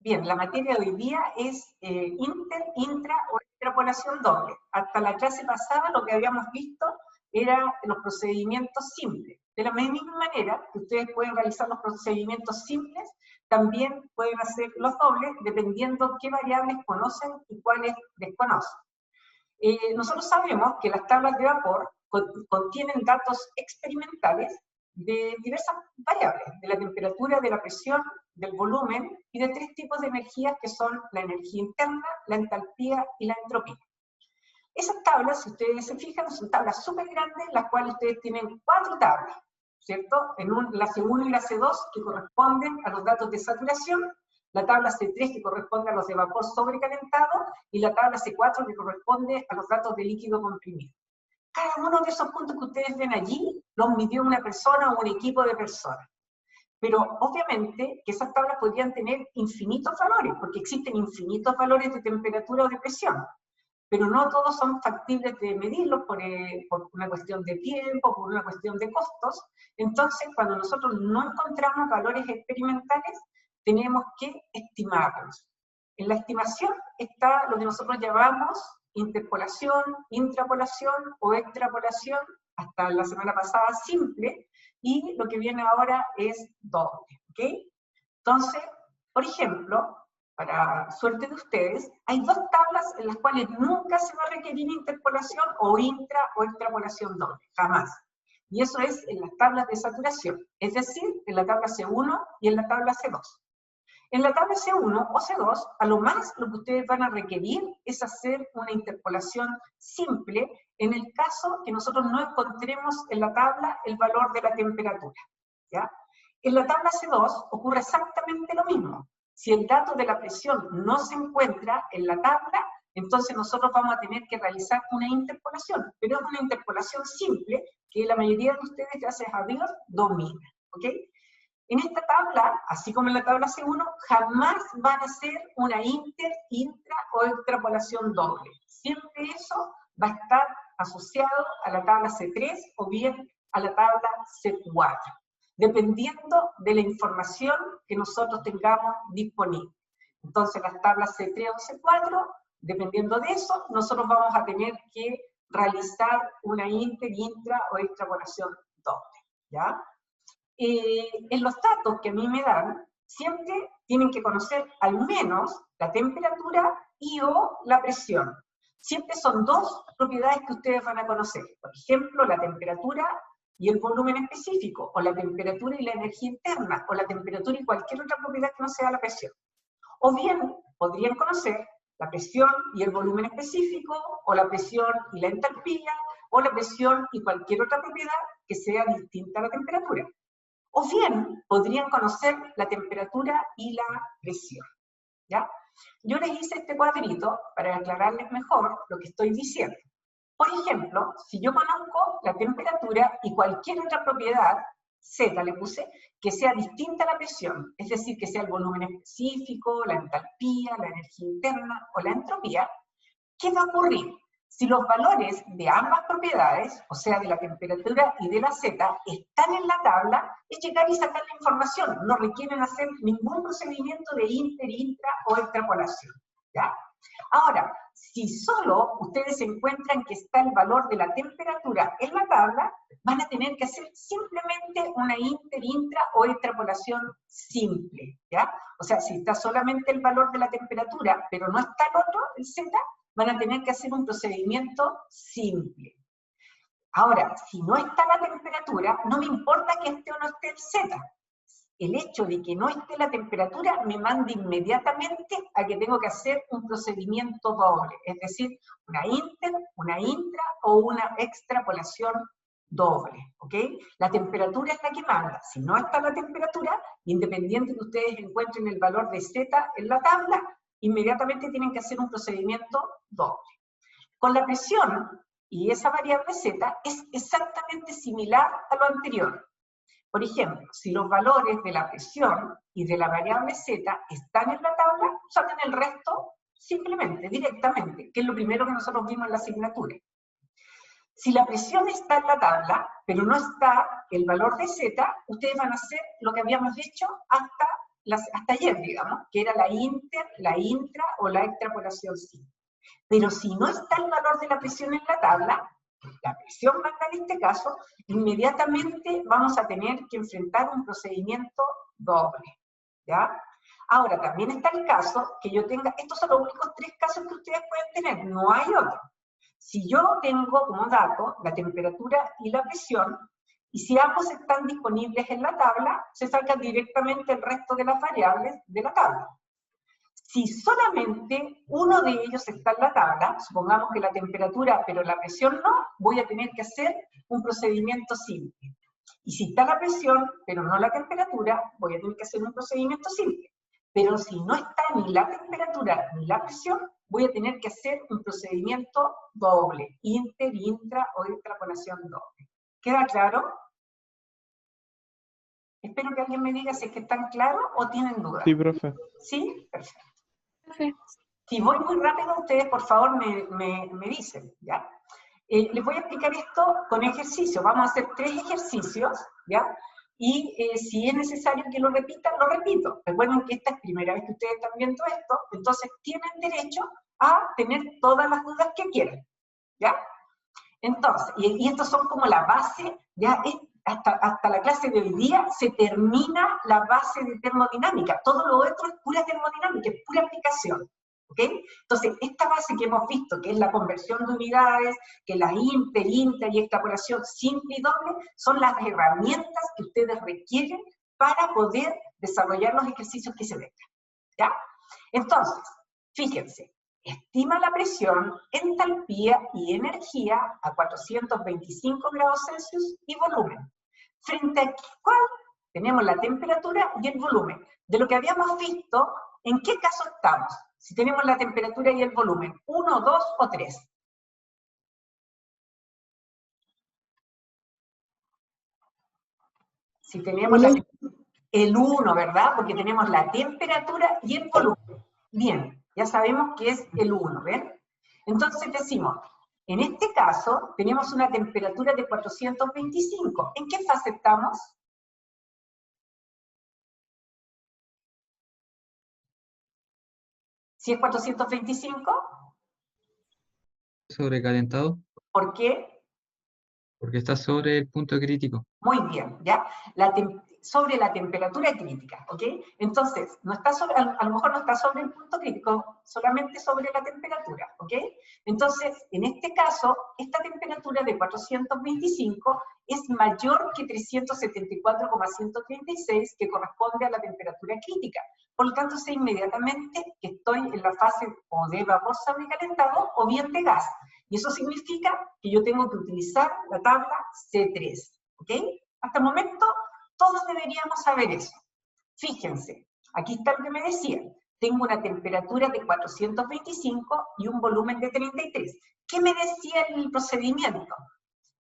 Bien, la materia de hoy día es intra o extrapolación doble. Hasta la clase pasada lo que habíamos visto eran los procedimientos simples. De la misma manera que ustedes pueden realizar los procedimientos simples, también pueden hacer los dobles dependiendo qué variables conocen y cuáles desconocen. Nosotros sabemos que las tablas de vapor contienen datos experimentales de diversas variables, de la temperatura, de la presión, del volumen y de tres tipos de energías que son la energía interna, la entalpía y la entropía. Esas tablas, si ustedes se fijan, son tablas súper grandes, las cuales ustedes tienen 4 tablas, ¿cierto? La C1 y la C2 que corresponden a los datos de saturación, la tabla C3 que corresponde a los de vapor sobrecalentado y la tabla C4 que corresponde a los datos de líquido comprimido. Cada uno de esos puntos que ustedes ven allí los midió una persona o un equipo de personas. Pero obviamente que esas tablas podrían tener infinitos valores, porque existen infinitos valores de temperatura o de presión, pero no todos son factibles de medirlos por una cuestión de tiempo, por una cuestión de costos. Entonces, cuando nosotros no encontramos valores experimentales, tenemos que estimarlos. En la estimación está lo que nosotros llamamos interpolación, intrapolación o extrapolación, hasta la semana pasada simple, y lo que viene ahora es doble, ¿ok? Entonces, por ejemplo, para suerte de ustedes, hay 2 tablas en las cuales nunca se va a requerir interpolación o intra o extrapolación doble, jamás. Y eso es en las tablas de saturación, es decir, en la tabla C1 y en la tabla C2. En la tabla C1 o C2, a lo más lo que ustedes van a requerir es hacer una interpolación simple en el caso que nosotros no encontremos en la tabla el valor de la temperatura, ¿ya? En la tabla C2 ocurre exactamente lo mismo. Si el dato de la presión no se encuentra en la tabla, entonces nosotros vamos a tener que realizar una interpolación, pero es una interpolación simple que la mayoría de ustedes, gracias a Dios, dominan, ¿ok? En esta tabla, así como en la tabla C1, jamás van a hacer una intra o extrapolación doble. Siempre eso va a estar asociado a la tabla C3 o bien a la tabla C4, dependiendo de la información que nosotros tengamos disponible. Entonces, las tablas C3 o C4, dependiendo de eso, nosotros vamos a tener que realizar una intra o extrapolación doble, ¿ya? En los datos que a mí me dan, siempre tienen que conocer al menos la temperatura y o la presión. Siempre son 2 propiedades que ustedes van a conocer. Por ejemplo, la temperatura y el volumen específico, o la temperatura y la energía interna, o la temperatura y cualquier otra propiedad que no sea la presión. O bien, podrían conocer la presión y el volumen específico, o la presión y la entalpía, o la presión y cualquier otra propiedad que sea distinta a la temperatura. O bien, podrían conocer la temperatura y la presión, ¿ya? Yo les hice este cuadrito para aclararles mejor lo que estoy diciendo. Por ejemplo, si yo conozco la temperatura y cualquier otra propiedad, Z le puse, que sea distinta a la presión, es decir, que sea el volumen específico, la entalpía, la energía interna o la entropía, ¿qué va a ocurrir? Si los valores de ambas propiedades, o sea, de la temperatura y de la Z, están en la tabla, es llegar y sacar la información. No requieren hacer ningún procedimiento de intra o extrapolación, ¿ya? Ahora, si solo ustedes encuentran que está el valor de la temperatura en la tabla, van a tener que hacer simplemente una intra o extrapolación simple, ¿ya? O sea, si está solamente el valor de la temperatura, pero no está el otro, el Z, van a tener que hacer un procedimiento simple. Ahora, si no está la temperatura, no me importa que esté o no esté el Z. El hecho de que no esté la temperatura me manda inmediatamente a que tengo que hacer un procedimiento doble, es decir, una intra o una extrapolación doble, ¿ok? La temperatura es la que manda. Si no está la temperatura, independiente que ustedes encuentren el valor de Z en la tabla, inmediatamente tienen que hacer un procedimiento doble. Con la presión y esa variable Z es exactamente similar a lo anterior. Por ejemplo, si los valores de la presión y de la variable Z están en la tabla, sacan el resto simplemente, directamente, que es lo primero que nosotros vimos en la asignatura. Si la presión está en la tabla, pero no está el valor de Z, ustedes van a hacer lo que habíamos hecho hasta hasta ayer, digamos, que era la inter, la intra o la extrapolación simple. Pero si no está el valor de la presión en la tabla, la presión manda en este caso, inmediatamente vamos a tener que enfrentar un procedimiento doble, ¿ya? Ahora, también está el caso que yo tenga, estos son los únicos 3 casos que ustedes pueden tener, no hay otro. Si yo tengo como dato la temperatura y la presión, y si ambos están disponibles en la tabla, se sacan directamente el resto de las variables de la tabla. Si solamente uno de ellos está en la tabla, supongamos que la temperatura pero la presión no, voy a tener que hacer un procedimiento simple. Y si está la presión pero no la temperatura, voy a tener que hacer un procedimiento simple. Pero si no está ni la temperatura ni la presión, voy a tener que hacer un procedimiento doble, inter, intra o extrapolación doble. ¿Queda claro? Espero que alguien me diga si es que están claros o tienen dudas. Sí, profe. ¿Sí? Perfecto. Sí. Si voy muy rápido, ustedes por favor me dicen, ¿ya? Les voy a explicar esto con ejercicio. Vamos a hacer 3 ejercicios, ¿ya? Y si es necesario que lo repita, lo repito. Recuerden que esta es la primera vez que ustedes están viendo esto, entonces tienen derecho a tener todas las dudas que quieran, ¿ya? Entonces, y estos son como la base, ya hasta la clase de hoy día se termina la base de termodinámica. Todo lo otro es pura termodinámica, es pura aplicación. ¿Ok? Entonces, esta base que hemos visto, que es la conversión de unidades, que la inter y extrapolación simple y doble, son las herramientas que ustedes requieren para poder desarrollar los ejercicios que se vengan. ¿Ya? Entonces, fíjense, estima la presión, entalpía y energía a 425 grados Celsius y volumen. Frente a cuál tenemos la temperatura y el volumen. De lo que habíamos visto, ¿en qué caso estamos? Si tenemos la temperatura y el volumen, 1, 2 o 3. Si tenemos el 1, ¿verdad? Porque tenemos la temperatura y el volumen. Bien, ya sabemos que es el 1, ¿ven? Entonces decimos, en este caso tenemos una temperatura de 425. ¿En qué fase estamos? Si es 425. Sobrecalentado. ¿Por qué? Porque está sobre el punto crítico. Muy bien, ¿ya? Sobre la temperatura crítica, ¿ok? Entonces, no está sobre, a lo mejor no está sobre el punto crítico, solamente sobre la temperatura, ¿ok? Entonces, en este caso, esta temperatura de 425 es mayor que 374,136, que corresponde a la temperatura crítica. Por lo tanto, sé inmediatamente que estoy en la fase o de vapor sobrecalentado o bien de gas. Y eso significa que yo tengo que utilizar la tabla C3, ¿ok? Hasta el momento, todos deberíamos saber eso. Fíjense, aquí está lo que me decían. Tengo una temperatura de 425 y un volumen de 33. ¿Qué me decía el procedimiento?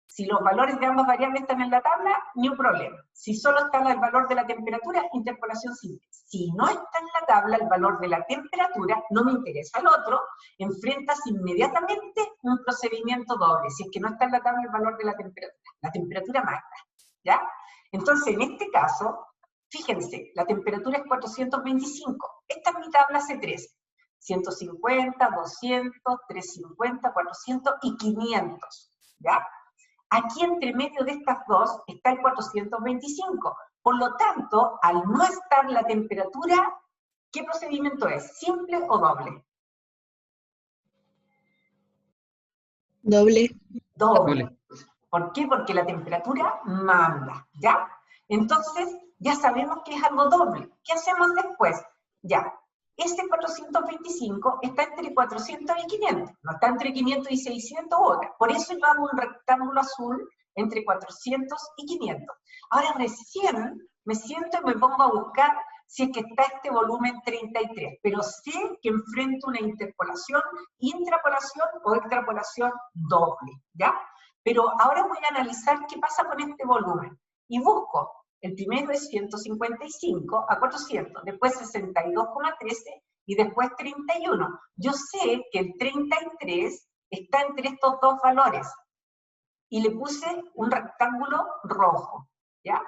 Si los valores de ambas variables están en la tabla, ni un problema. Si solo está el valor de la temperatura, interpolación simple. Si no está en la tabla el valor de la temperatura, no me interesa el otro, enfrentas inmediatamente un procedimiento doble. Si es que no está en la tabla el valor de la temperatura manda, ¿ya? Entonces, en este caso, fíjense, la temperatura es 425. Esta es mi tabla C3. 150, 200, 350, 400 y 500, ¿ya? Aquí entre medio de estas dos está el 425. Por lo tanto, al no estar la temperatura, ¿qué procedimiento es? ¿Simple o doble? Doble. Doble. ¿Por qué? Porque la temperatura manda, ¿ya? Entonces, ya sabemos que es algo doble. ¿Qué hacemos después? Ya, ese 425 está entre 400 y 500, no está entre 500 y 600 otras. Por eso yo hago un rectángulo azul entre 400 y 500. Ahora recién me siento y me pongo a buscar si es que está este volumen 33, pero sé que enfrento una interpolación, intrapolación o extrapolación doble, ¿ya? Pero ahora voy a analizar qué pasa con este volumen. Y busco, el primero es 155 a 400, después 62,13 y después 31. Yo sé que el 33 está entre estos dos valores. Y le puse un rectángulo rojo, ¿ya?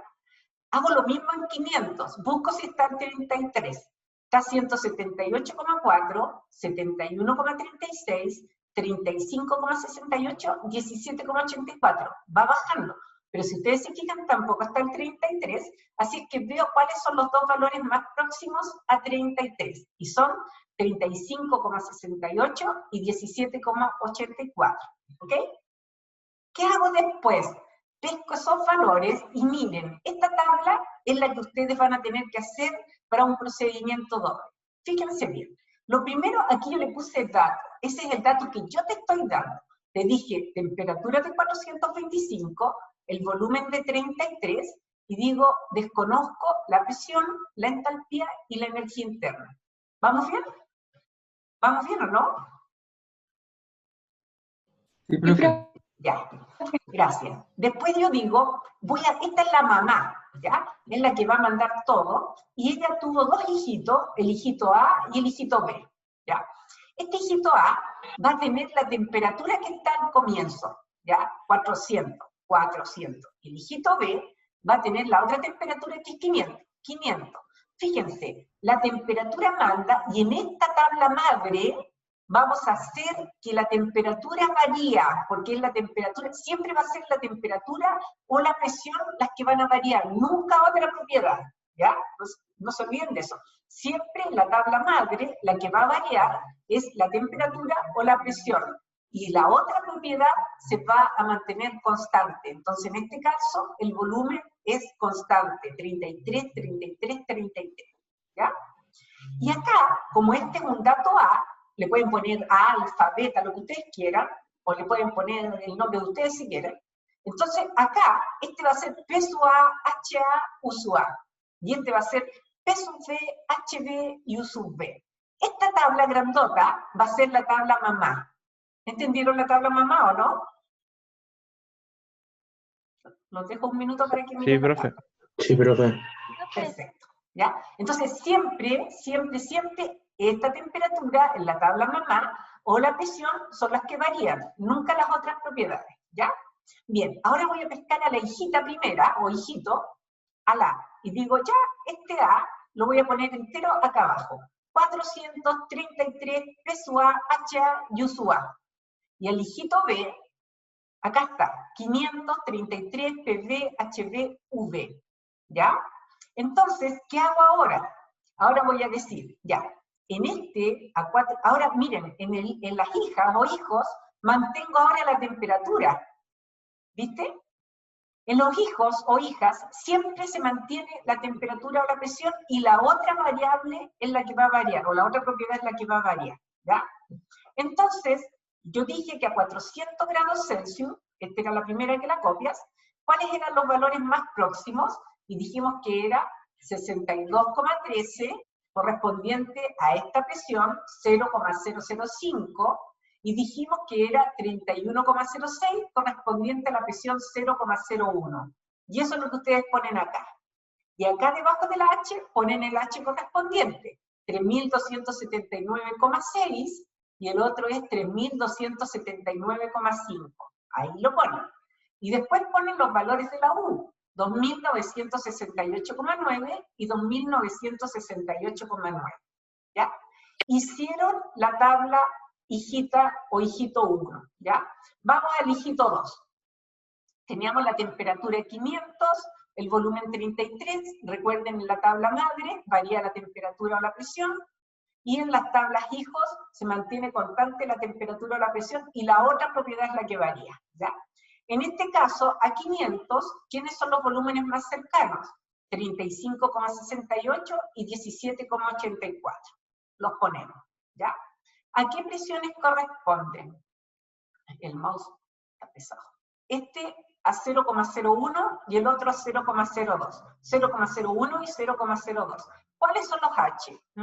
Hago lo mismo en 500, busco si está en 33. Está 178,4, 71,36, 35,68, 17,84. Va bajando. Pero si ustedes se fijan, tampoco está el 33, así es que veo cuáles son los dos valores más próximos a 33, y son 35,68 y 17,84, ¿ok? ¿Qué hago después? Pesco esos valores y miren, esta tabla es la que ustedes van a tener que hacer para un procedimiento doble. Fíjense bien. Lo primero, aquí yo le puse dato. Ese es el dato que yo te estoy dando. Te dije temperatura de 425, el volumen de 33, y digo, desconozco la presión, la entalpía y la energía interna. ¿Vamos bien? ¿Vamos bien o no? Sí, profe. Ya, gracias. Después yo digo, esta es la mamá, ¿ya? Es la que va a mandar todo, y ella tuvo dos hijitos, el hijito A y el hijito B, ¿ya? Este hijito A va a tener la temperatura que está al comienzo, ¿ya? 400. El hijito B va a tener la otra temperatura que es 500. Fíjense, la temperatura manda, y en esta tabla madre vamos a hacer que la temperatura varía, porque es la temperatura, siempre va a ser la temperatura o la presión las que van a variar, nunca otra propiedad, ¿ya? No se olviden de eso. Siempre la tabla madre, la que va a variar es la temperatura o la presión, y la otra propiedad se va a mantener constante. Entonces, en este caso, el volumen es constante, 33, 33, 33, ¿ya? Y acá, como este es un dato A, le pueden poner A, alfa, beta, lo que ustedes quieran, o le pueden poner el nombre de ustedes si quieren. Entonces, acá, este va a ser P sub A, HA, U sub A. Y este va a ser P sub B, HB y U sub B. Esta tabla grandota va a ser la tabla mamá. ¿Entendieron la tabla mamá o no? Los dejo un minuto para que miren. Sí, profe. Sí, profe. Perfecto. ¿Ya? Entonces, siempre esta temperatura en la tabla mamá o la presión son las que varían, nunca las otras propiedades, ¿ya? Bien, ahora voy a pescar a la hijita primera, o hijito, a la A, y digo, ya, este A lo voy a poner entero acá abajo. 433 P sub A, HA y U sub A. Y el hijito B, acá está, 533 PV, HV, UV, ¿ya? Entonces, ¿qué hago ahora? Ahora voy a decir, ya, en ahora miren, en las hijas o hijos, mantengo ahora la temperatura, ¿viste? En los hijos o hijas siempre se mantiene la temperatura o la presión, y la otra variable es la que va a variar, o la otra propiedad es la que va a variar, ¿ya? Entonces, yo dije que a 400 grados Celsius, esta era la primera que la copias, ¿cuáles eran los valores más próximos? Y dijimos que era 62,13, correspondiente a esta presión, 0,005, y dijimos que era 31,06, correspondiente a la presión 0,01. Y eso es lo que ustedes ponen acá. Y acá debajo de la H ponen el H correspondiente, 3279,6, y el otro es 3279,5. Ahí lo ponen. Y después ponen los valores de la U, 2968,9 y 2968,9. ¿Ya? Hicieron la tabla hijita o hijito 1, ¿ya? Vamos al hijito 2. Teníamos la temperatura de 500, el volumen 33, recuerden en la tabla madre, varía la temperatura o la presión, y en las tablas hijos se mantiene constante la temperatura o la presión, y la otra propiedad es la que varía, ¿ya? En este caso, a 500, ¿quiénes son los volúmenes más cercanos? 35,68 y 17,84. Los ponemos, ¿ya? ¿A qué presiones corresponden? El mouse está pesado. Este a 0,01 y el otro a 0,02. 0,01 y 0,02. ¿Cuáles son los H? Ya.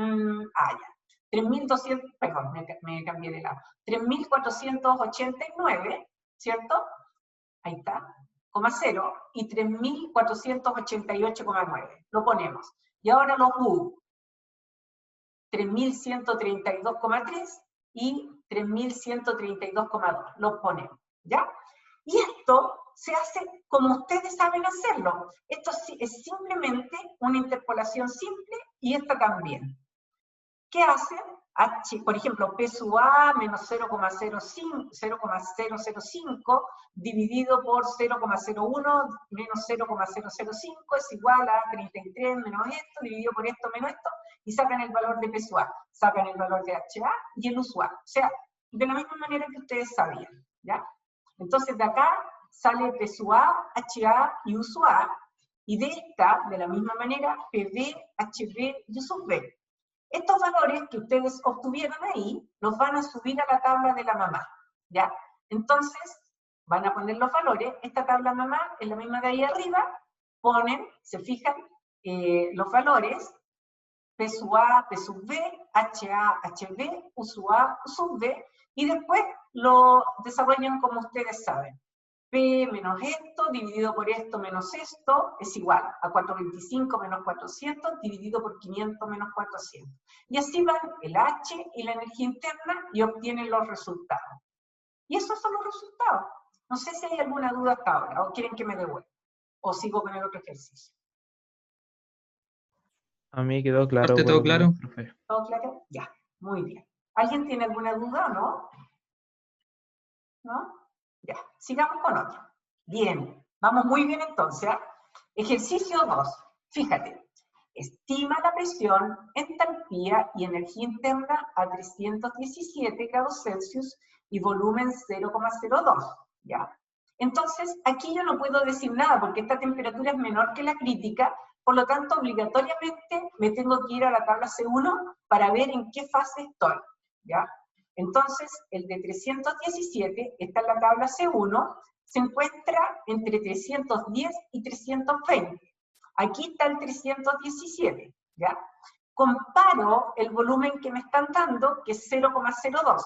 3.200, perdón, me cambié de lado. 3.489, ¿cierto? Ahí está, 0, y 3.488,9. Lo ponemos. Y ahora los U. 3.132,3 y 3.132,2. Los ponemos, ¿ya? Y esto se hace como ustedes saben hacerlo. Esto es simplemente una interpolación simple y esta también. ¿Qué hacen? H, por ejemplo, P sub A menos 0,005 dividido por 0,01 menos 0,005 es igual a 33 menos esto, dividido por esto menos esto, y sacan el valor de P sub A, sacan el valor de HA y el U sub A. O sea, de la misma manera que ustedes sabían, ¿ya? Entonces de acá sale P sub A, HA y U sub A, y de esta, de la misma manera, PB, HB y U sub B. Estos valores que ustedes obtuvieron ahí, los van a subir a la tabla de la mamá, ¿ya? Entonces, van a poner los valores, esta tabla mamá es la misma de ahí arriba, ponen, se fijan, los valores, P sub A, P sub B, HA, HB, U sub A, U sub B, y después lo desarrollan como ustedes saben. P menos esto, dividido por esto menos esto, es igual a 425 menos 400, dividido por 500 menos 400. Y así van el H y la energía interna y obtienen los resultados. Y esos son los resultados. No sé si hay alguna duda hasta ahora, o quieren que me devuelva, o sigo con el otro ejercicio. A mí quedó claro. ¿Parte todo claro, profe? ¿Todo claro? Ya, muy bien. ¿Alguien tiene alguna duda o no? ¿No? Ya, sigamos con otro. Bien, vamos muy bien entonces. Ejercicio 2. Fíjate, estima la presión, entalpía y energía interna a 317 grados Celsius y volumen 0,02. ¿Ya? Entonces, aquí yo no puedo decir nada porque esta temperatura es menor que la crítica, por lo tanto, obligatoriamente me tengo que ir a la tabla C1 para ver en qué fase estoy. ¿Ya? Entonces, el de 317, está en la tabla C1, se encuentra entre 310 y 320. Aquí está el 317, ¿ya? Comparo el volumen que me están dando, que es 0,02.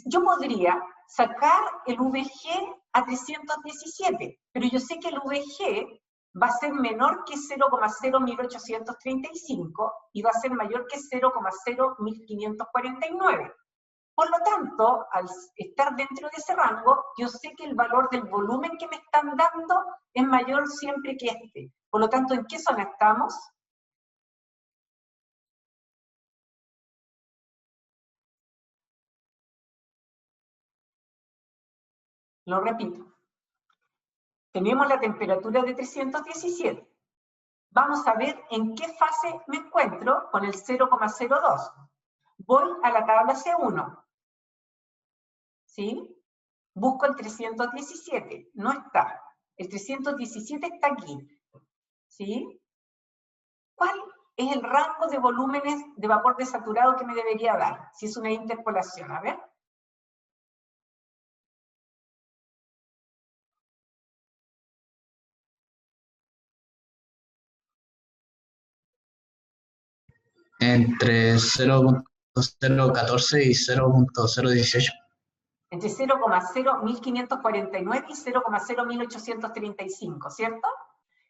Yo podría sacar el VG a 317, pero yo sé que el VG va a ser menor que 0,01835 y va a ser mayor que 0,01549. Por lo tanto, al estar dentro de ese rango, yo sé que el valor del volumen que me están dando es mayor siempre que este. Por lo tanto, ¿en qué zona estamos? Lo repito. Tenemos la temperatura de 317. Vamos a ver en qué fase me encuentro con el 0,02. Voy a la tabla C1. ¿Sí? Busco el 317. No está. El 317 está aquí. ¿Sí? ¿Cuál es el rango de volúmenes de vapor desaturado que me debería dar? Si es una interpolación. A ver. Entre 0,014 y 0,018. Entre 0,01549 y 0,01835, ¿cierto?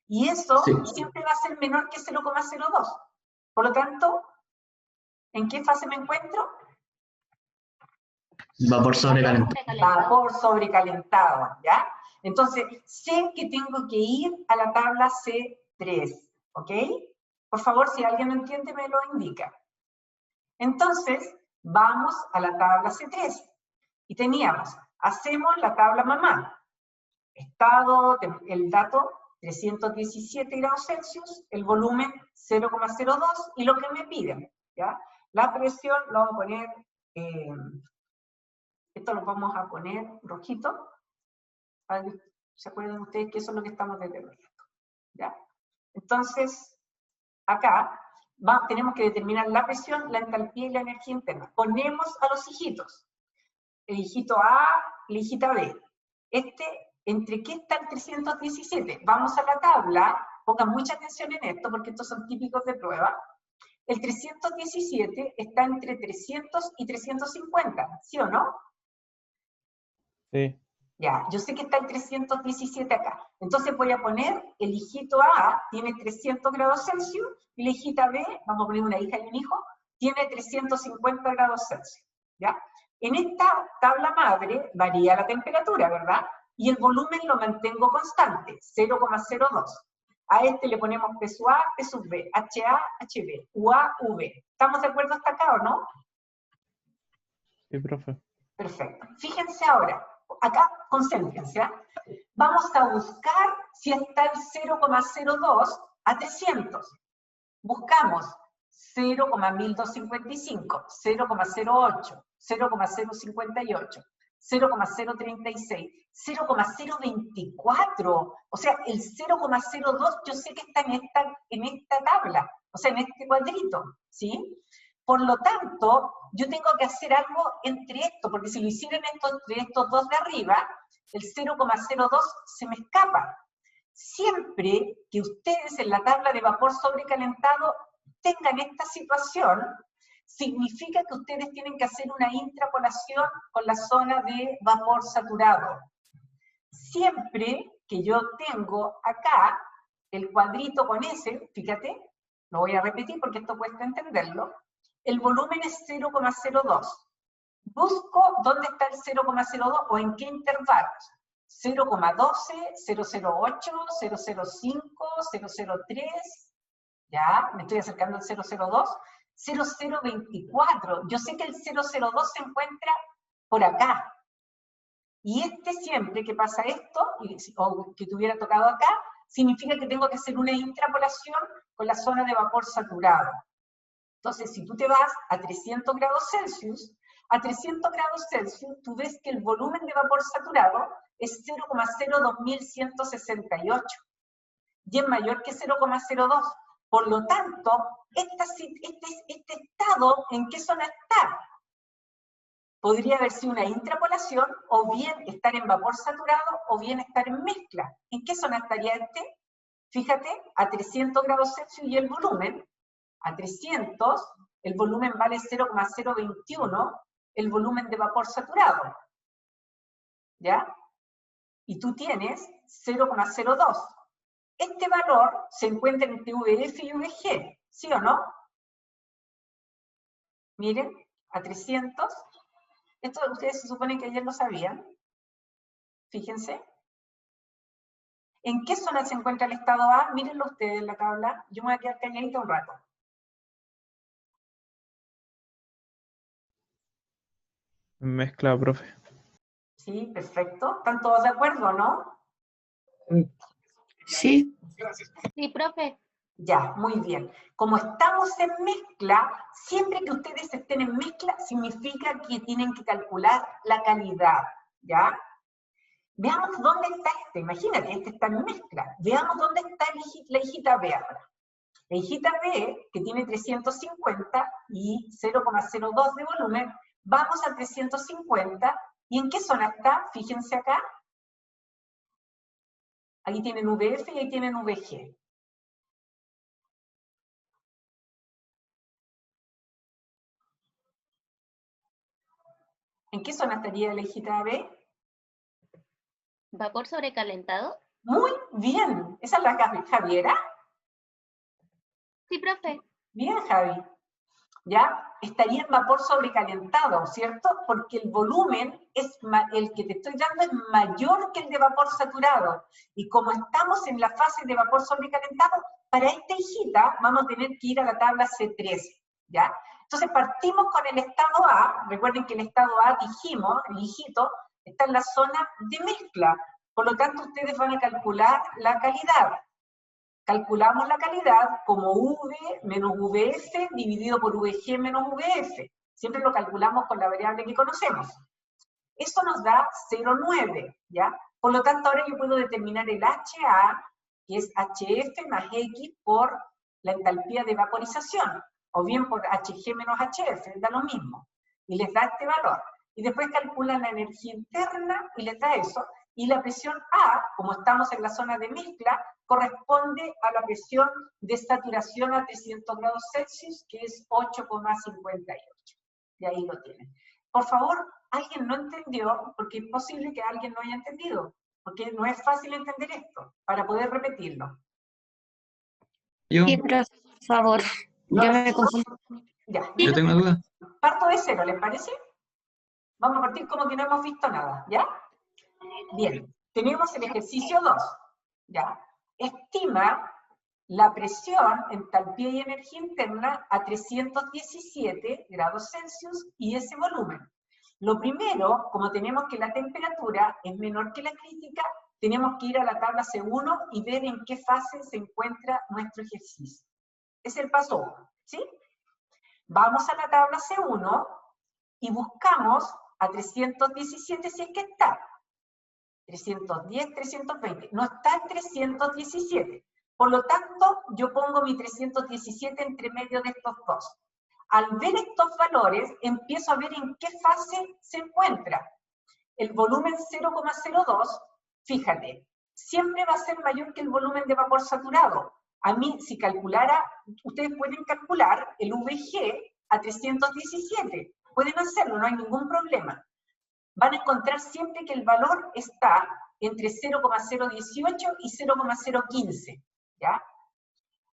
Y eso Sí. siempre va a ser menor que 0,02. Por lo tanto, ¿en qué fase me encuentro? Vapor sobrecalentado. Vapor sobrecalentado, ¿ya? Entonces, sé que tengo que ir a la tabla C3, ¿ok? Por favor, si alguien no entiende, me lo indica. Entonces, vamos a la tabla C3. Y teníamos, hacemos la tabla mamá. Estado, el dato, 317 grados Celsius, el volumen 0,02 y lo que me piden, ¿ya? La presión lo vamos a poner, esto lo vamos a poner rojito. ¿Se acuerdan ustedes que eso es lo que estamos determinando? ¿Ya? Entonces, acá tenemos que determinar la presión, la entalpía y la energía interna. Ponemos a los hijitos. El hijito A, la hijita B. ¿Entre qué está el 317? Vamos a la tabla, pongan mucha atención en esto, porque estos son típicos de prueba. El 317 está entre 300 y 350, ¿sí o no? Sí. Ya, yo sé que está el 317 acá. Entonces voy a poner, el hijito A tiene 300 grados Celsius, y la hijita B, vamos a poner una hija y un hijo, tiene 350 grados Celsius, ¿ya? En esta tabla madre varía la temperatura, ¿verdad? y el volumen lo mantengo constante, 0,02. A este le ponemos P sub A, P sub B, HA, HB, UA, UB. ¿Estamos de acuerdo hasta acá o no? Sí, profe. Perfecto. Fíjense ahora, acá concéntrense, ¿eh? Vamos a buscar si está el 0,02 a 300. Buscamos 0,1255, 0,08, 0,058, 0,036, 0,024. O sea, el 0,02 yo sé que está en esta tabla, o sea, en este cuadrito, ¿sí? Por lo tanto, yo tengo que hacer algo entre esto, porque si lo hicieran entre estos dos de arriba, el 0,02 se me escapa. Siempre que ustedes en la tabla de vapor sobrecalentado tengan esta situación, significa que ustedes tienen que hacer una intrapolación con la zona de vapor saturado. Siempre que yo tengo acá el cuadrito con ese, fíjate, lo voy a repetir porque esto cuesta entenderlo, el volumen es 0,02. Busco dónde está el 0,02 o en qué intervalos. 0,12, 0,08, 0,05, 0,03, ya, me estoy acercando al 0,02, 0,024. Yo sé que el 0,02 se encuentra por acá. Y siempre que pasa esto, o que tuviera tocado acá, significa que tengo que hacer una intrapolación con la zona de vapor saturado. Entonces, si tú te vas a 300 grados Celsius, a 300 grados Celsius, tú ves que el volumen de vapor saturado es 0,02168, y es mayor que 0,02. Por lo tanto, este estado, ¿en qué zona está? Podría haber sido una intrapolación, o bien estar en vapor saturado, o bien estar en mezcla. ¿En qué zona estaría este? Fíjate, a 300 grados Celsius y el volumen, a 300, el volumen vale 0,021, el volumen de vapor saturado. ¿Ya? Y tú tienes 0,02. Este valor se encuentra entre VF y VG, ¿sí o no? Miren, a 300. Esto ustedes se supone que ayer lo sabían. Fíjense. ¿En qué zona se encuentra el estado A? Mírenlo ustedes en la tabla. Yo me voy a quedar calladita un rato. Mezcla, profe. Sí, perfecto. ¿Están todos de acuerdo, no? Sí. Sí, profe. Ya, muy bien. Como estamos en mezcla, siempre que ustedes estén en mezcla, significa que tienen que calcular la calidad, ¿ya? Veamos dónde está este. Imagínate, este está en mezcla. Veamos dónde está la hijita B ahora. La hijita B, que tiene 350 y 0,02 de volumen, vamos a 350. ¿Y en qué zona está? Fíjense acá. Ahí tienen VF y ahí tienen VG. ¿En qué zona estaría la hijita B? ¿Vapor sobrecalentado? Muy bien. ¿Esa es la Javiera? Sí, profe. Bien, Javi. ¿Ya? Estaría en vapor sobrecalentado, ¿cierto? Porque el volumen, el que te estoy dando, es mayor que el de vapor saturado. Y como estamos en la fase de vapor sobrecalentado, para esta hijita vamos a tener que ir a la tabla C13, ¿ya? Entonces partimos con el estado A. Recuerden que el estado A, dijimos, el hijito, está en la zona de mezcla. Por lo tanto, ustedes van a calcular la calidad. Calculamos la calidad como V menos VF dividido por VG menos VF. Siempre lo calculamos con la variable que conocemos. Eso nos da 0,9, ¿ya? Por lo tanto, ahora yo puedo determinar el HA, que es HF más X por la entalpía de vaporización, o bien por HG menos HF, da lo mismo. Y les da este valor. Y después calculan la energía interna y les da eso. Y la presión A, como estamos en la zona de mezcla, corresponde a la presión de saturación a 300 grados Celsius, que es 8,58. Y ahí lo tienen. Por favor, ¿alguien no entendió? Porque es posible que alguien no haya entendido. Porque no es fácil entender esto, para poder repetirlo. Yo, Sí, pero por favor. Yo me confundí. Ya. yo tengo una duda. Parto de cero, ¿les parece? Vamos a partir como que no hemos visto nada, ¿ya? Bien. tenemos el ejercicio 2, ¿ya? Estima la presión, entalpía y energía interna a 317 grados Celsius y ese volumen. Lo primero, como tenemos que la temperatura es menor que la crítica, tenemos que ir a la tabla C1 y ver en qué fase se encuentra nuestro ejercicio. Es el paso 1, ¿sí? Vamos a la tabla C1 y buscamos a 317 si es que está. 310, 320. No está en 317. Por lo tanto, yo pongo mi 317 entre medio de estos dos. Al ver estos valores, empiezo a ver en qué fase se encuentra. El volumen 0,02, fíjate, siempre va a ser mayor que el volumen de vapor saturado. A mí, si calculara, ustedes pueden calcular el VG a 317. Pueden hacerlo, no hay ningún problema. Van a encontrar siempre que el valor está entre 0,018 y 0,015, ¿ya?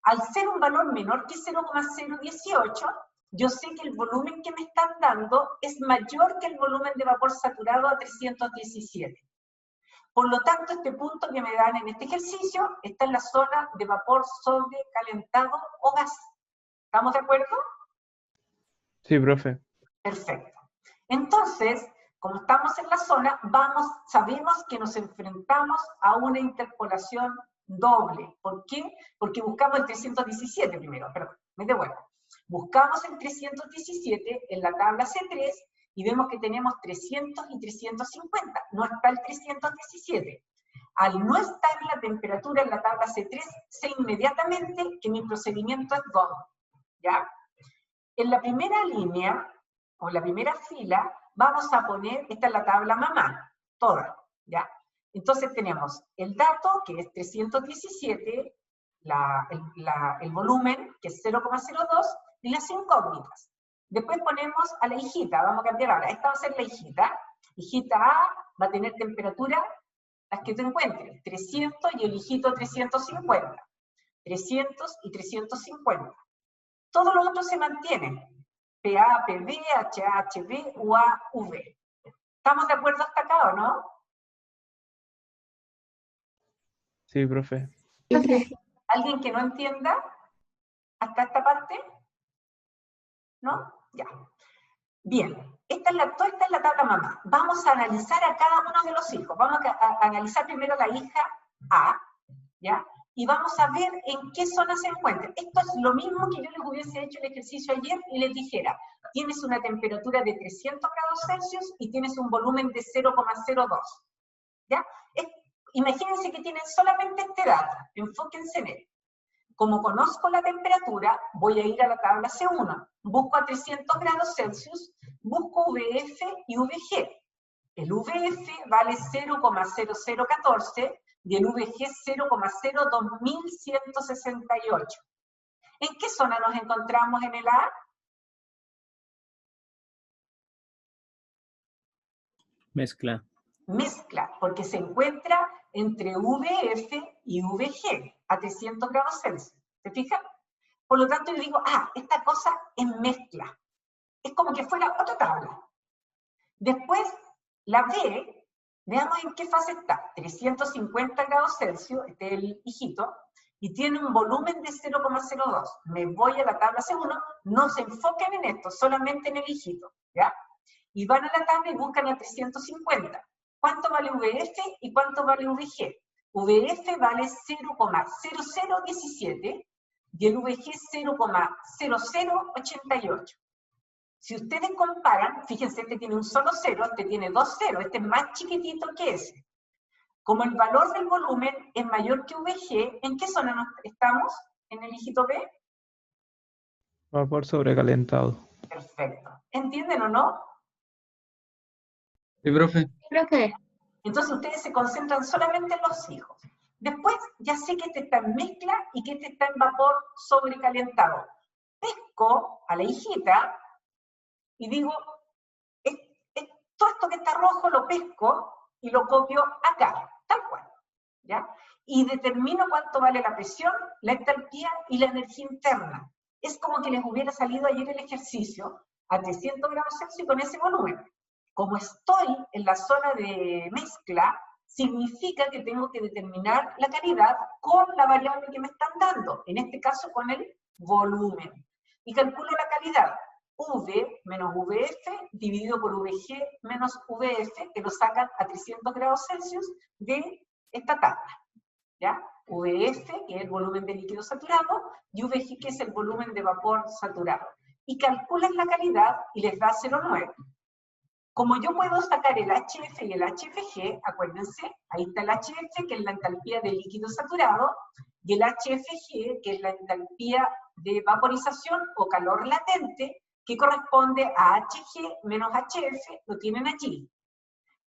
Al ser un valor menor que 0,018, yo sé que el volumen que me están dando es mayor que el volumen de vapor saturado a 317. Por lo tanto, este punto que me dan en este ejercicio está en la zona de vapor sobrecalentado o gas. ¿Estamos de acuerdo? Sí, profe. Perfecto. Entonces, como estamos en la zona, sabemos que nos enfrentamos a una interpolación doble. ¿Por qué? Porque buscamos el 317 primero, perdón, me devuelvo. Buscamos el 317 en la tabla C3 y vemos que tenemos 300 y 350. No está el 317. Al no estar la temperatura en la tabla C3, sé inmediatamente que mi procedimiento es doble, ¿ya? En la primera línea, o en la primera fila, vamos a poner, esta es la tabla mamá, toda, ¿ya? Entonces tenemos el dato, que es 317, el volumen, que es 0,02, y las incógnitas. Después ponemos a la hijita, vamos a cambiar ahora, esta va a ser la hijita. Hijita A va a tener temperatura, las que te encuentres, 300 y el hijito 350. 300 y 350. Todo lo otro se mantiene. PA, PB, HA, HB, UA, V. ¿Estamos de acuerdo hasta acá o no? Sí, profe. ¿Alguien que no entienda hasta esta parte? ¿No? Ya. Bien, toda esta es la tabla mamá. Vamos a analizar a cada uno de los hijos. Vamos a analizar primero la hija A, ¿ya? Y vamos a ver en qué zona se encuentra. Esto es lo mismo que yo les hubiese hecho el ejercicio ayer y les dijera, tienes una temperatura de 300 grados Celsius y tienes un volumen de 0,02. ¿Ya? Imagínense que tienen solamente este dato, enfóquense en él. Como conozco la temperatura, voy a ir a la tabla C1. Busco a 300 grados Celsius, busco VF y VG. El VF vale 0,0014 y el VG 0,02168. ¿En qué zona nos encontramos en el A? Mezcla. Mezcla, porque se encuentra entre VF y VG a 300 grados Celsius. ¿Se fijan? Por lo tanto, yo digo, esta cosa es mezcla. Es como que fuera otra tabla. Después, la B, veamos en qué fase está. 350 grados Celsius, este es el hijito, y tiene un volumen de 0,02. Me voy a la tabla C1, no se enfoquen en esto, solamente en el hijito, ¿ya? Y van a la tabla y buscan a 350. ¿Cuánto vale VF y cuánto vale VG? VF vale 0,0017 y el VG 0,0088. Si ustedes comparan, fíjense, este tiene un solo cero, este tiene dos ceros, este es más chiquitito que ese. Como el valor del volumen es mayor que VG, ¿en qué zona estamos? ¿En el hijito B? Vapor sobrecalentado. Perfecto. ¿Entienden o no? Sí, profe. Profe, Entonces ustedes se concentran solamente en los hijos. Después ya sé que este está en mezcla y que este está en vapor sobrecalentado. Pesco a la hijita y digo, todo esto que está rojo lo pesco y lo copio acá, tal cual, ¿ya? Y determino cuánto vale la presión, la entalpía y la energía interna. Es como que les hubiera salido ayer el ejercicio a 300 grados Celsius con ese volumen. Como estoy en la zona de mezcla, significa que tengo que determinar la calidad con la variable que me están dando, en este caso con el volumen. Y calculo la calidad, V menos VF dividido por VG menos VF, que lo sacan a 300 grados Celsius de esta tabla. ¿Ya? VF, que es el volumen de líquido saturado, y VG, que es el volumen de vapor saturado. Y calculan la calidad y les da 0,9. Como yo puedo sacar el HF y el HFG, acuérdense, ahí está el HF, que es la entalpía de líquido saturado, y el HFG, que es la entalpía de vaporización o calor latente, que corresponde a HG menos HF, lo tienen allí.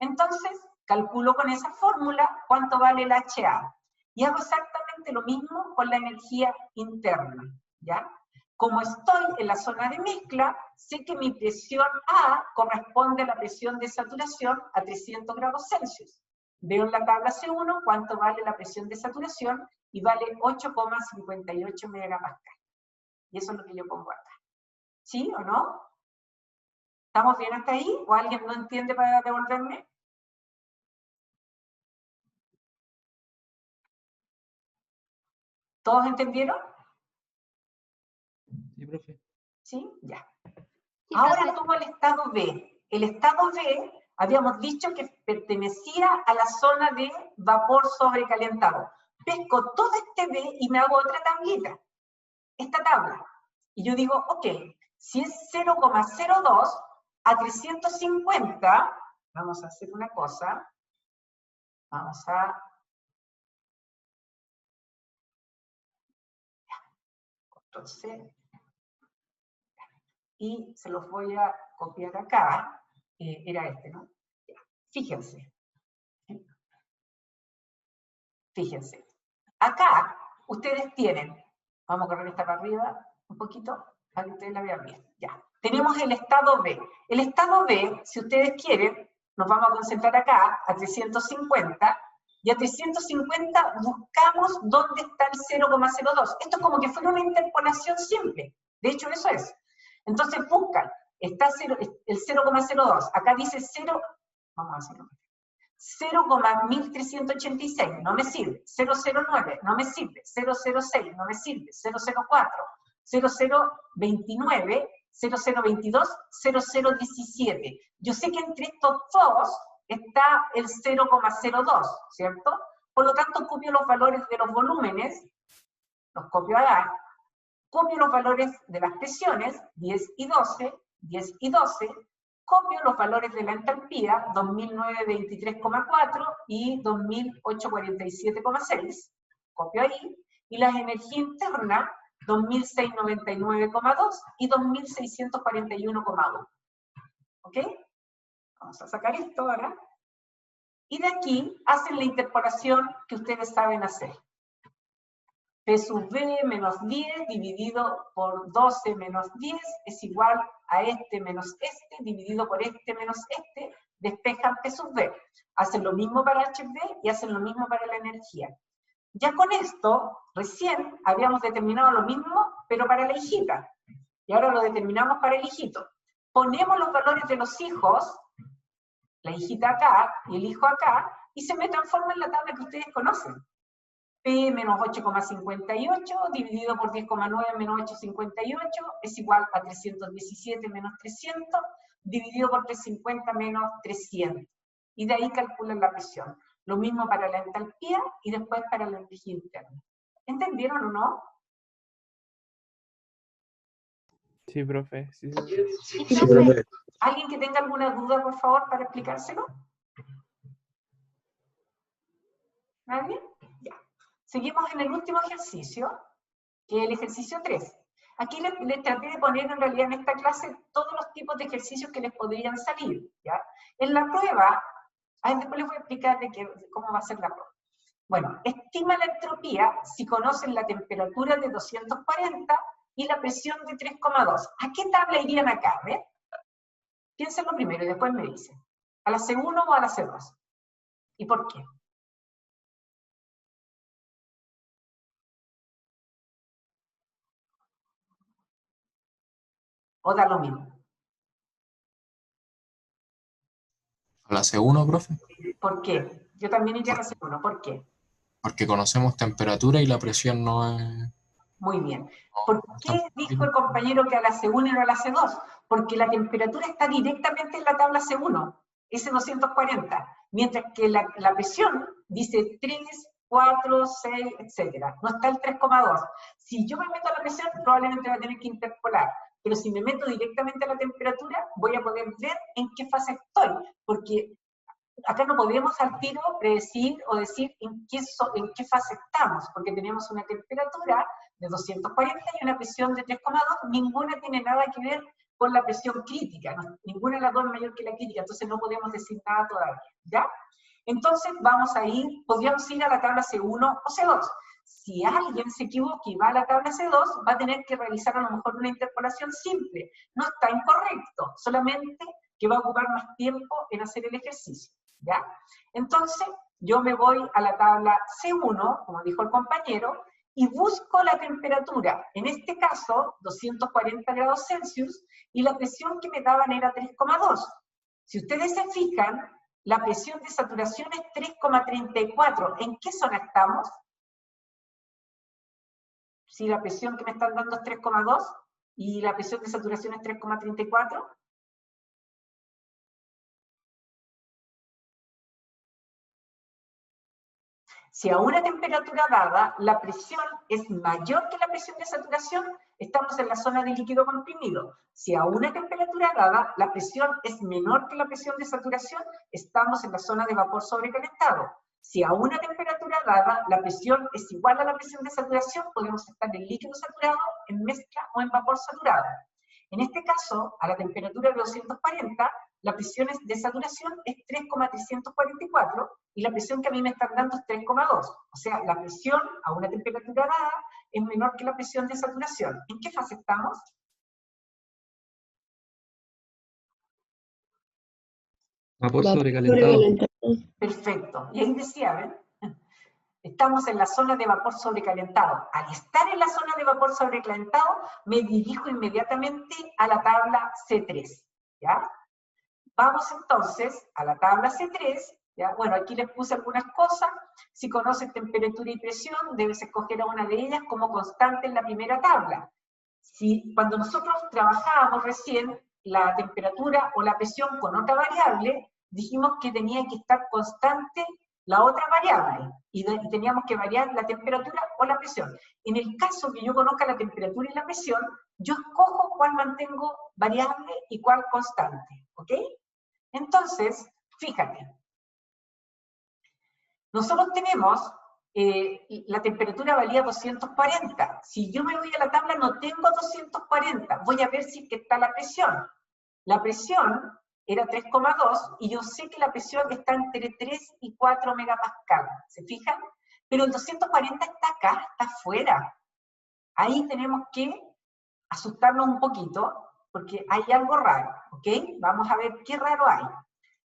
Entonces, calculo con esa fórmula cuánto vale el HA. Y hago exactamente lo mismo con la energía interna, ¿ya? Como estoy en la zona de mezcla, sé que mi presión A corresponde a la presión de saturación a 300 grados Celsius. Veo en la tabla C1 cuánto vale la presión de saturación y vale 8,58 megapascal. Y eso es lo que yo pongo acá. ¿Sí o no? ¿Estamos bien hasta ahí? ¿O alguien no entiende para devolverme? ¿Todos entendieron? Sí, profe. ¿Sí? Ya. Sí, Ahora profe. tomo el estado B. El estado B, habíamos dicho que pertenecía a la zona de vapor sobrecalentado. Pesco todo este B y me hago otra tablita. Esta tabla. Y yo digo, ok, si es 0,02 a 350, vamos a hacer una cosa. Vamos a... Control C. Y se los voy a copiar acá. Era este, ¿no? Fíjense. Fíjense. Acá ustedes tienen, vamos a correr esta para arriba un poquito, para que ustedes la vean bien. Ya. Tenemos el estado B. El estado B, si ustedes quieren, nos vamos a concentrar acá, a 350, y a 350 buscamos dónde está el 0,02. Esto es como que fuera una interpolación simple. De hecho, eso es. Entonces buscan, está el 0,02. Acá dice 0, vamos a hacerlo. 0,1386, no me sirve. 009, no me sirve. 006, no me sirve. 004, 0029, 0022, 0017. Yo sé que entre estos dos está el 0,02, ¿cierto? Por lo tanto, copio los valores de los volúmenes, los copio acá, copio los valores de las presiones, 10 y 12, 10 y 12, copio los valores de la entalpía, 2009-23,4 y 2008-47,6, copio ahí, y la energía interna, 2699,2 y 2641,1. ¿Ok? Vamos a sacar esto ahora. Y de aquí hacen la interpolación que ustedes saben hacer. P sub V menos 10 dividido por 12 menos 10 es igual a este menos este dividido por este menos este. Despejan P sub V. Hacen lo mismo para HV y hacen lo mismo para la energía. Ya con esto, recién habíamos determinado lo mismo, pero para la hijita. Y ahora lo determinamos para el hijito. Ponemos los valores de los hijos, la hijita acá y el hijo acá, y se me transforma en la tabla que ustedes conocen. P menos 8,58 dividido por 10,9 menos 8,58 es igual a 317 menos 300 dividido por 350 menos 300. Y de ahí calculan la presión. Lo mismo para la entalpía y después para la energía interna. ¿Entendieron o no? Sí, profe. Sí, Sí, profe. ¿Alguien que tenga alguna duda, por favor, para explicárselo? ¿Nadie? Ya. Seguimos en el último ejercicio, que es el ejercicio 3. Aquí les traté de poner en realidad en esta clase todos los tipos de ejercicios que les podrían salir, ¿ya? En la prueba, después les voy a explicar cómo va a ser la prueba. Bueno, estima la entropía si conocen la temperatura de 240 y la presión de 3,2. ¿A qué tabla irían acá? ¿Ven? Piénsenlo primero y después me dicen. ¿A la C1 o a la C2? ¿Y por qué? ¿O da lo mismo? ¿A la C1, profe? ¿Por qué? Yo también iría a la C1. ¿Por qué? Porque conocemos temperatura y la presión no es... Muy bien. ¿Por no qué está- dijo el compañero que a la C1 y no a la C2? Porque la temperatura está directamente en la tabla C1, ese 240, mientras que la presión dice 3, 4, 6, etcétera. No está el 3,2. Si yo me meto a la presión, probablemente voy a tener que interpolar. Pero si me meto directamente a la temperatura, voy a poder ver en qué fase estoy. Porque acá no podemos al tiro predecir o decir en qué fase estamos, porque tenemos una temperatura de 240 y una presión de 3,2, ninguna tiene nada que ver con la presión crítica, ¿no? Ninguna de las dos es mayor que la crítica, entonces no podemos decir nada todavía, ¿ya? Entonces podríamos ir a la tabla C1 o C2. Si alguien se equivoca y va a la tabla C2, va a tener que realizar a lo mejor una interpolación simple. No está incorrecto, solamente que va a ocupar más tiempo en hacer el ejercicio, ¿ya? Entonces, yo me voy a la tabla C1, como dijo el compañero, y busco la temperatura, en este caso, 240 grados Celsius, y la presión que me daban era 3,2. Si ustedes se fijan, la presión de saturación es 3,34. ¿En qué zona estamos? Si la presión que me están dando es 3,2 y la presión de saturación es 3,34. Si a una temperatura dada la presión es mayor que la presión de saturación, estamos en la zona de líquido comprimido. Si a una temperatura dada la presión es menor que la presión de saturación, estamos en la zona de vapor sobrecalentado. Si a una temperatura dada la presión es igual a la presión de saturación, podemos estar en líquido saturado, en mezcla o en vapor saturado. En este caso, a la temperatura de 240, la presión de saturación es 3,344 y la presión que a mí me están dando es 3,2. O sea, la presión a una temperatura dada es menor que la presión de saturación. ¿En qué fase estamos? Vapor sobrecalentado. Perfecto. Y ahí decía, ¿ven? Estamos en la zona de vapor sobrecalentado. Al estar en la zona de vapor sobrecalentado, me dirijo inmediatamente a la tabla C3, ¿ya? Vamos entonces a la tabla C3, ¿ya? Bueno, aquí les puse algunas cosas. Si conoces temperatura y presión, debes escoger a una de ellas como constante en la primera tabla. Cuando nosotros trabajábamos recién la temperatura o la presión con otra variable, dijimos que tenía que estar constante la otra variable, y teníamos que variar la temperatura o la presión. En el caso que yo conozca la temperatura y la presión, yo escojo cuál mantengo variable y cuál constante, ¿ok? Entonces, fíjate, nosotros tenemos, la temperatura valía 240, si yo me voy a la tabla no tengo 240, voy a ver si es que está la presión. La presión era 3,2 y yo sé que la presión está entre 3 y 4 megapascal, ¿se fijan? Pero el 240 está acá, está afuera. Ahí tenemos que asustarnos un poquito, porque hay algo raro, ¿ok? Vamos a ver qué raro hay.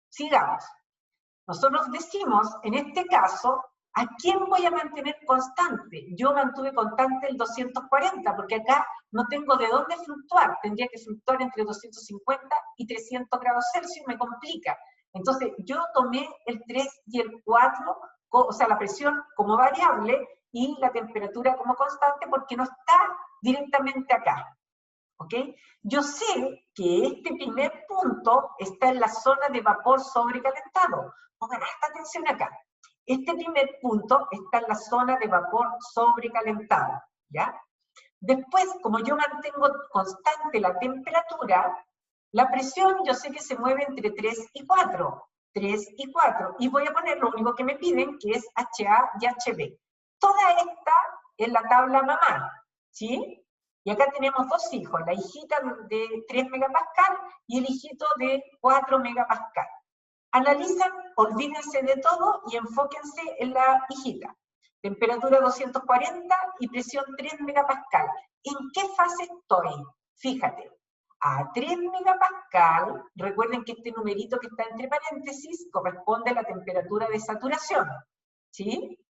Sigamos. Nosotros decimos, en este caso, ¿a quién voy a mantener constante? Yo mantuve constante el 240, porque acá no tengo de dónde fluctuar. Tendría que fluctuar entre 250 y 300 grados Celsius, me complica. Entonces, yo tomé el 3 y el 4, o sea, la presión como variable y la temperatura como constante, porque no está directamente acá. ¿Ok? Yo sé que este primer punto está en la zona de vapor sobrecalentado. Pongan esta atención acá. Este primer punto está en la zona de vapor sobrecalentado, ¿ya? Después, como yo mantengo constante la temperatura, la presión yo sé que se mueve entre 3 y 4. 3 y 4. Y voy a poner lo único que me piden, que es HA y HB. Toda esta es la tabla mamá, ¿sí? Y acá tenemos dos hijos, la hijita de 3 megapascal y el hijito de 4 megapascal. Analizan, olvídense de todo y enfóquense en la hijita. Temperatura 240 y presión 3 megapascal. ¿En qué fase estoy? Fíjate, a 3 megapascal, recuerden que este numerito que está entre paréntesis corresponde a la temperatura de saturación, ¿sí?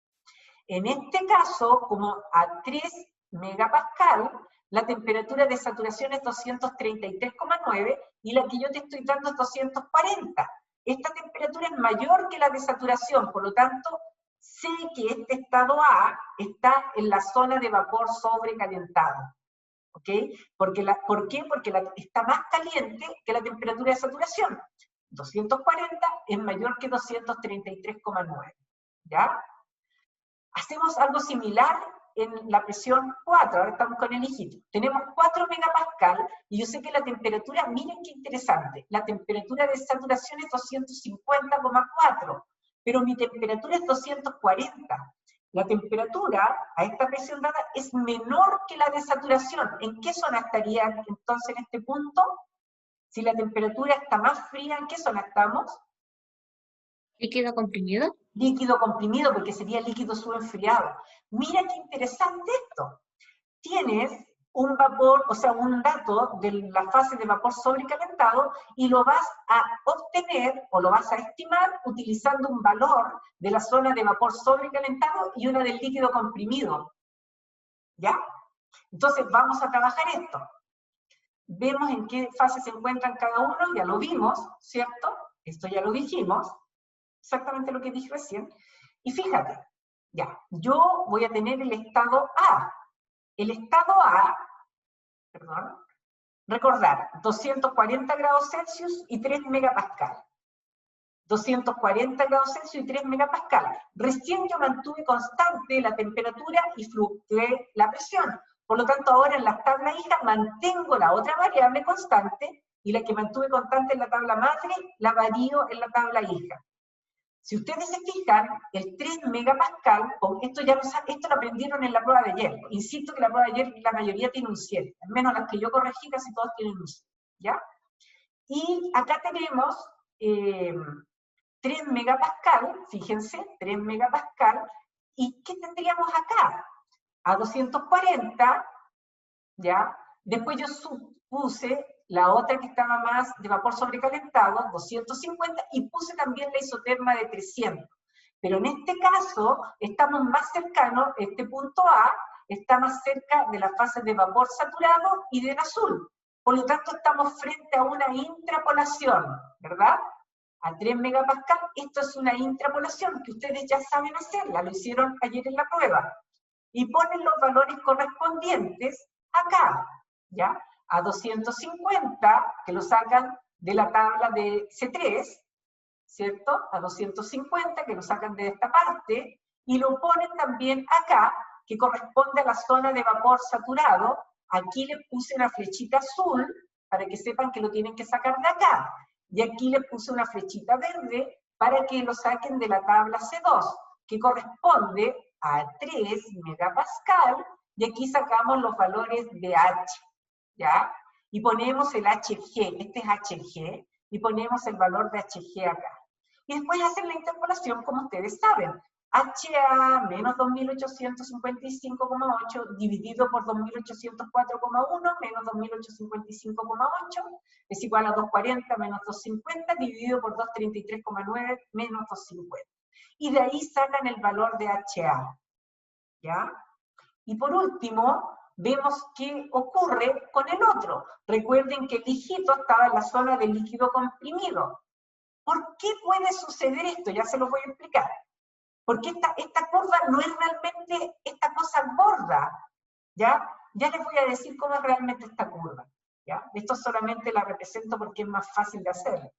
En este caso, como a 3 megapascal, la temperatura de saturación es 233,9 y la que yo te estoy dando es 240. esta temperatura es mayor que la de saturación, por lo tanto, sé que este estado A está en la zona de vapor sobrecalentado. ¿Ok? ¿Por qué? Porque está más caliente que la temperatura de saturación. 240 es mayor que 233,9. ¿Ya? Hacemos algo similar en la presión 4, ahora estamos con el hijito. Tenemos 4 megapascal, y yo sé que la temperatura, miren qué interesante, la temperatura de saturación es 250,4, pero mi temperatura es 240. La temperatura a esta presión dada es menor que la de saturación. ¿En qué zona estaría entonces en este punto? Si la temperatura está más fría, ¿en qué zona estamos? ¿Líquido comprimido? Líquido comprimido, porque sería líquido subenfriado. Mira qué interesante esto. Tienes un vapor, o sea, un dato de la fase de vapor sobrecalentado y lo vas a obtener o lo vas a estimar utilizando un valor de la zona de vapor sobrecalentado y una del líquido comprimido. ¿Ya? Entonces vamos a trabajar esto. Vemos en qué fase se encuentran cada uno, ya lo vimos, ¿cierto? Esto ya lo dijimos, exactamente lo que dije recién. Y fíjate, ya, yo voy a tener el estado A. El estado A, perdón, recordar, 240 grados Celsius y 3 megapascal. 240 grados Celsius y 3 megapascal. Recién yo mantuve constante la temperatura y fluctué la presión. Por lo tanto, ahora en la tabla hija mantengo la otra variable constante y la que mantuve constante en la tabla madre la varío en la tabla hija. Si ustedes se fijan, el 3 megapascal, esto lo aprendieron en la prueba de ayer. Insisto que la prueba de ayer la mayoría tiene un 7, al menos las que yo corregí casi todos tienen un 7, ¿ya? Y acá tenemos 3 megapascal, fíjense, 3 megapascal, ¿y qué tendríamos acá? A 240, ¿ya? Después yo supuse la otra que estaba más de vapor sobrecalentado, 250, y puse también la isoterma de 300. Pero en este caso, estamos más cercanos, este punto A está más cerca de la fase de vapor saturado y del azul. Por lo tanto, estamos frente a una intrapolación, ¿verdad? A 3 megapascal, esto es una intrapolación que ustedes ya saben hacerla, lo hicieron ayer en la prueba. Y ponen los valores correspondientes acá, ¿ya? A 250, que lo sacan de la tabla de C3, ¿cierto? A 250, que lo sacan de esta parte, y lo ponen también acá, que corresponde a la zona de vapor saturado. Aquí le puse una flechita azul, para que sepan que lo tienen que sacar de acá. Y aquí le puse una flechita verde, para que lo saquen de la tabla C2, que corresponde a 3 megapascal, y aquí sacamos los valores de H, ¿ya? Y ponemos el HG, este es HG, y ponemos el valor de HG acá. Y después hacen la interpolación como ustedes saben. HA menos 2855,8 dividido por 2804,1 menos 2855,8 es igual a 240 menos 250 dividido por 233,9 menos 250. Y de ahí sacan el valor de HA, ¿ya? Y por último, vemos qué ocurre con el otro. Recuerden que el hijito estaba en la zona del líquido comprimido. ¿Por qué puede suceder esto? Ya se lo voy a explicar. Porque esta curva no es realmente esta cosa gorda, ¿ya? Ya les voy a decir cómo es realmente esta curva, ¿ya? Esto solamente la represento porque es más fácil de hacer.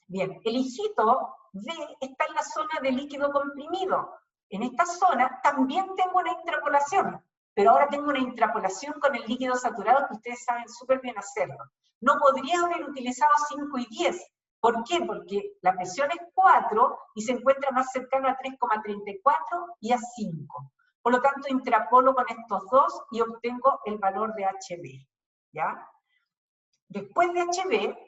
Bien, el hijito D está en la zona de líquido comprimido. En esta zona también tengo una intrapolación, pero ahora tengo una intrapolación con el líquido saturado que ustedes saben súper bien hacerlo. No podría haber utilizado 5 y 10. ¿Por qué? Porque la presión es 4 y se encuentra más cercano a 3,34 y a 5. Por lo tanto, intrapolo con estos dos y obtengo el valor de HB, ¿ya? Después de HB,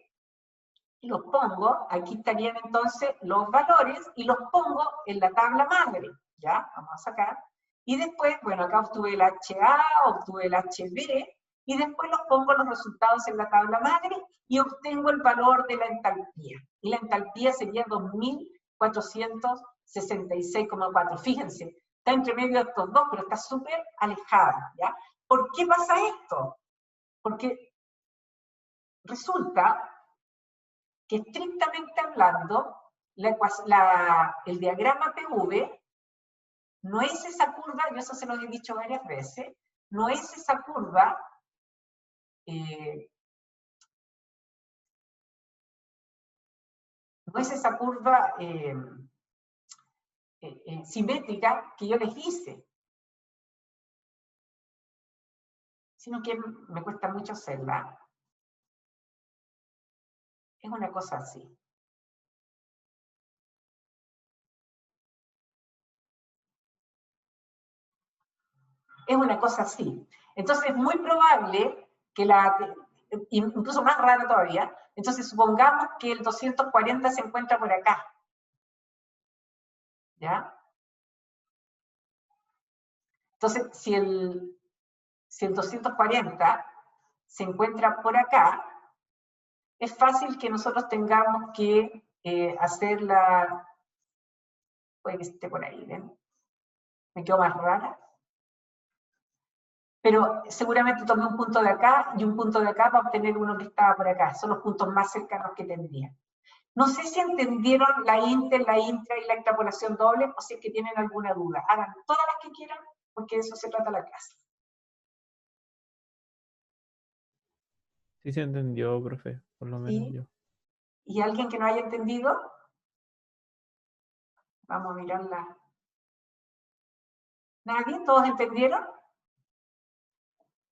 los pongo, aquí estarían entonces los valores, y los pongo en la tabla madre, ¿ya? Vamos a sacar. Y después, bueno, acá obtuve el HA, obtuve el HB, y después los pongo los resultados en la tabla madre, y obtengo el valor de la entalpía. Y la entalpía sería 2466,4. Fíjense, está entre medio de estos dos, pero está súper alejada, ¿ya? ¿Por qué pasa esto? Porque resulta que estrictamente hablando, el diagrama PV no es esa curva, yo eso se lo he dicho varias veces, no es esa curva simétrica que yo les hice, sino que me cuesta mucho hacerla. Es una cosa así. Es una cosa así. Entonces es muy probable que incluso más raro todavía, entonces supongamos que el 240 se encuentra por acá. ¿Ya? Entonces, si el 240 se encuentra por acá, es fácil que nosotros tengamos que hacer puede que esté por ahí, ¿ven? Me quedo más rara. Pero seguramente tomé un punto de acá y un punto de acá para obtener uno que estaba por acá. Son los puntos más cercanos que tendría. No sé si entendieron la inter, la intra y la extrapolación doble, o si es que tienen alguna duda. Hagan todas las que quieran, porque de eso se trata la clase. Sí se entendió, profe, por lo menos ¿Sí? yo. ¿Y alguien que no haya entendido? Vamos a mirarla. ¿Nadie? ¿Todos entendieron?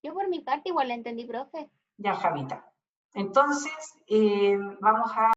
Yo por mi parte igual la entendí, profe. Ya, Javita. Entonces, vamos a